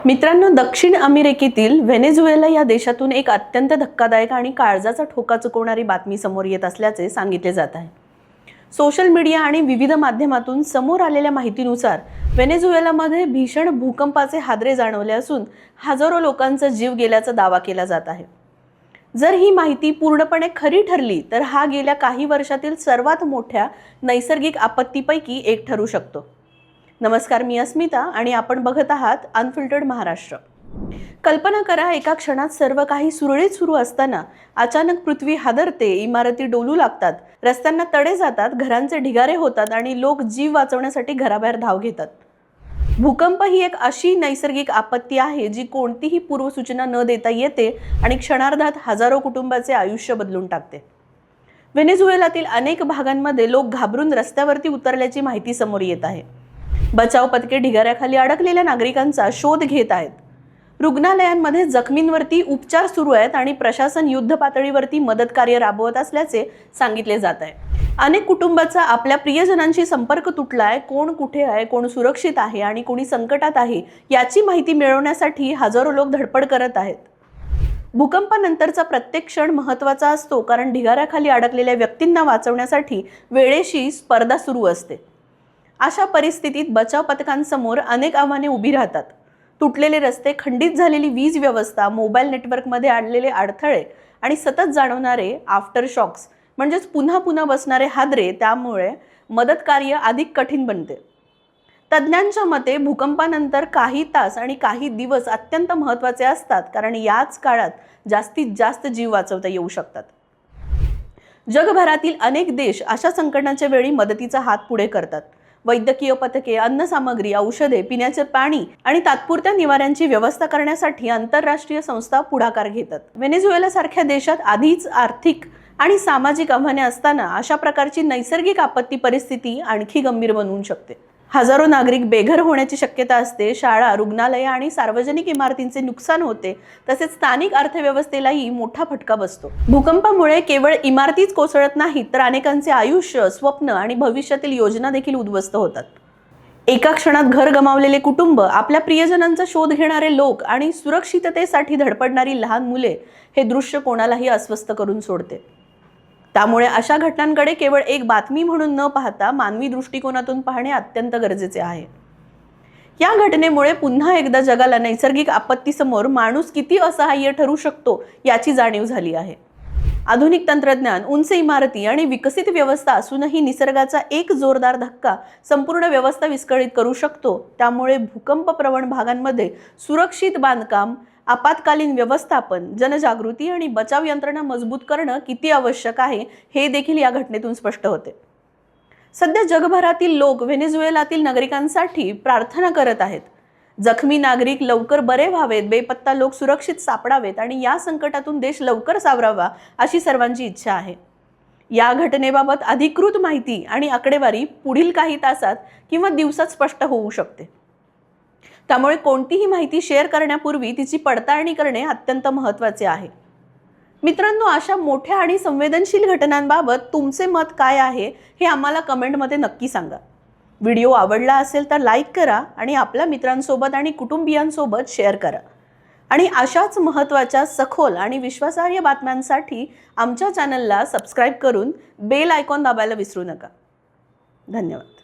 मित्रांनो, दक्षिण अमेरिकेतील व्हेनेझुएला या देशातून एक अत्यंत धक्कादायक आणि काळजाचा ठोका चुकवणारी बातमी समोर येत असल्याचे सांगितले जात आहे। सोशल मीडिया आणि विविध माध्यमातून समोर आलेल्या माहितीनुसार व्हेनेझुएलामध्ये भीषण भूकंपाचे हादरे जाणवले असून हजारो लोकांचा जीव गेल्याचा दावा केला जात आहे। जर ही माहिती पूर्णपणे खरी ठरली तर हा गेल्या काही वर्षातील सर्वात मोठ्या नैसर्गिक आपत्तीपैकी एक ठरू शकतो। नमस्कार, मी अस्मिता आणि आपण बघत आहात अनफिल्टर्ड महाराष्ट्र। कल्पना करा, एका क्षणात सर्व काही सुरळीत सुरू असताना अचानक पृथ्वी हादरते, इमारती डोलू लागतात, रस्त्यांना तडे जातात, घरांचे ढिगारे होतात आणि लोक जीव वाचवण्यासाठी घराबाहेर धाव घेतात। भूकंप ही एक अशी नैसर्गिक आपत्ती आहे जी कोणतीही पूर्वसूचना न देता येते आणि क्षणार्धात हजारो कुटुंबाचे आयुष्य बदलून टाकते। व्हेनेझुएलातील अनेक भागांमध्ये लोक घाबरून रस्त्यावरती उतरल्याची माहिती समोर येत आहे। बचाव पथके ढिगाऱ्याखाली अडकलेल्या नागरिकांचा शोध घेत आहेत। रुग्णालयांमध्ये जखमींवरती उपचार सुरू आहेत आणि प्रशासन युद्ध पातळीवरती मदत कार्य राबवत असल्याचे सांगितले जात आहे। अनेक कुटुंबाचा आपल्या प्रियजनांशी संपर्क तुटलाय। कोण कुठे आहे, कोण सुरक्षित आहे आणि कोणी संकटात आहे याची माहिती मिळवण्यासाठी हजारो लोक धडपड करत आहेत। भूकंपानंतरचा प्रत्येक क्षण महत्त्वाचा असतो, कारण ढिगाऱ्याखाली अडकलेल्या व्यक्तींना वाचवण्यासाठी वेळेशी स्पर्धा सुरू असते। अशा परिस्थितीत बचाव पथकांसमोर अनेक आव्हाने उभी राहतात। तुटलेले रस्ते, खंडित झालेली वीज व्यवस्था, मोबाईल नेटवर्कमध्ये आणलेले अडथळे आणि सतत जाणवणारे आफ्टर शॉक्स म्हणजेच पुन्हा पुन्हा बसणारे हादरे, त्यामुळे मदत कार्य अधिक कठीण बनते। तज्ज्ञांच्या मते भूकंपानंतर काही तास आणि काही दिवस अत्यंत महत्त्वाचे असतात, कारण याच काळात जास्तीत जास्त जीव वाचवता येऊ शकतात। जगभरातील अनेक देश अशा संकटाच्या वेळी मदतीचा हात पुढे करतात। वैद्यकीय पथके, अन्न सामग्री, औषधे, पिण्याचे पाणी आणि तात्पुरत्या निवाऱ्यांची व्यवस्था करण्यासाठी आंतरराष्ट्रीय संस्था पुढाकार घेतात। व्हेनेझुएला सारख्या देशात आधीच आर्थिक आणि सामाजिक आव्हाने असताना अशा प्रकारची नैसर्गिक आपत्ती परिस्थिती आणखी गंभीर बनवू शकते। हजारो नागरिक बेघर होण्याची शक्यता असते, शाळा, रुग्णालये आणि सार्वजनिक इमारतींचे नुकसान होते, तसेच स्थानिक अर्थव्यवस्थेलाही मोठा फटका बसतो। भूकंपामुळे केवळ इमारतीच कोसळत नाहीत, तर अनेकांचे आयुष्य, स्वप्न आणि भविष्यातील योजना देखील उद्ध्वस्त होतात। एका क्षणात घर गमावलेले कुटुंब, आपल्या प्रियजनांचा शोध घेणारे लोक आणि सुरक्षिततेसाठी धडपडणारी लहान मुले, हे दृश्य कोणालाही अस्वस्थ करून सोडते। त्यामुळे अशा घटनांकडे केवळ एक बातमी म्हणून न पाहता मानवी दृष्टिकोनातून पाहणे अत्यंत गरजेचे आहे। या घटनेमुळे पुन्हा एकदा जगाला नैसर्गिक आपत्तीसमोर माणूस किती असहाय्य ठरू शकतो याची जाणीव झाली आहे। आधुनिक तंत्रज्ञान, उंच इमारती आणि विकसित व्यवस्था असूनही निसर्गाचा एक जोरदार धक्का संपूर्ण व्यवस्था विस्कळीत करू शकतो। त्यामुळे भूकंपप्रवण भागांमध्ये सुरक्षित बांधकाम, आपत्कालीन व्यवस्थापन, जनजागृती आणि बचाव यंत्रणा मजबूत करणं किती आवश्यक आहे हे देखील या घटनेतून स्पष्ट होते। सध्या जगभरातील लोक व्हेनेझुएलातील नागरिकांसाठी प्रार्थना करत आहेत। जखमी नागरिक लवकर बरे व्हावेत, बेपत्ता लोक सुरक्षित सापडावेत आणि या संकटातून देश लवकर सावरावा अशी सर्वांची इच्छा आहे। या घटनेबाबत अधिकृत माहिती आणि आकडेवारी पुढील काही तासात किंवा दिवसात स्पष्ट होऊ शकते। त्यामुळे कोणतीही माहिती शेअर करण्यापूर्वी तिची पडताळणी करणे अत्यंत महत्त्वाचे आहे। मित्रांनो, अशा मोठ्या आणि संवेदनशील घटनांबाबत तुमचे मत काय आहे हे आम्हाला कमेंटमध्ये नक्की सांगा। व्हिडिओ आवडला असेल तर लाईक करा आणि आपल्या मित्रांसोबत आणि कुटुंबियांसोबत शेअर करा। आणि अशाच महत्त्वाच्या, सखोल आणि विश्वासार्ह बातम्यांसाठी आमच्या चॅनलला सबस्क्राईब करून बेल आयकॉन दाबायला विसरू नका। धन्यवाद।